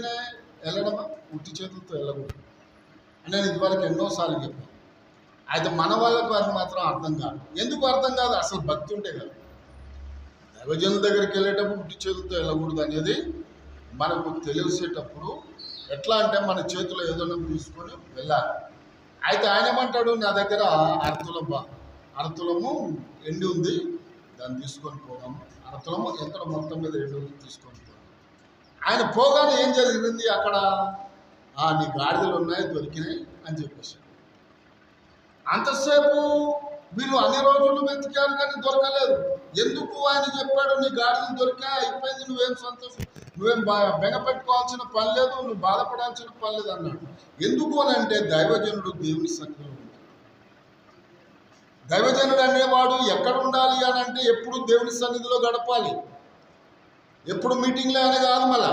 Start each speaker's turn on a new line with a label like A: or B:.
A: ఉట్టిగానే వెళ్ళడమా, ఉట్టి చేతులతో వెళ్ళకూడదు అని నేను ఇదివరకు ఎన్నోసార్లు చెప్పాను. అయితే మన వాళ్ళకు అది మాత్రం అర్థం కాదు. ఎందుకు అర్థం కాదు? అసలు భక్తి ఉంటే కదా. దైవజనుల దగ్గరికి వెళ్ళేటప్పుడు ఉట్టి చేతులతో వెళ్ళకూడదు అనేది మనకు తెలిసేటప్పుడు ఎట్లా అంటే మన చేతిలో ఏదైనా తీసుకొని వెళ్ళాలి. అయితే ఆయన ఏమంటాడు, నా దగ్గర అరతులము ఎండి ఉంది, దాన్ని తీసుకొని పోదాము. అరతులము ఎంత మొత్తం మీద ఎండి ఉంది, తీసుకొని పోదాం. ఆయన పోగానే ఏం జరిగింది అక్కడ, నీ గాడిదలు ఉన్నాయి, దొరికినాయి అని చెప్పేసి. అంతసేపు వీళ్ళు అన్ని రోజులు వెతికారు కానీ దొరకలేదు. ఎందుకు? ఆయన చెప్పాడు, నీ గాడిదలు దొరికా, అయిపోయింది, నువ్వేం సంతోషం, నువ్వేం బెంగపెట్టుకోవాల్సిన పని లేదు, నువ్వు బాధపడాల్సిన పని లేదు అన్నాడు. ఎందుకు అని అంటే దైవజనుడు దేవుని సన్నిధిలో ఉంటాడు. దైవజనుడు అనేవాడు ఎక్కడ ఉండాలి అని అంటే ఎప్పుడు దేవుని సన్నిధిలో గడపాలి. ఎప్పుడు మీటింగ్లో అని కాదు. మళ్ళా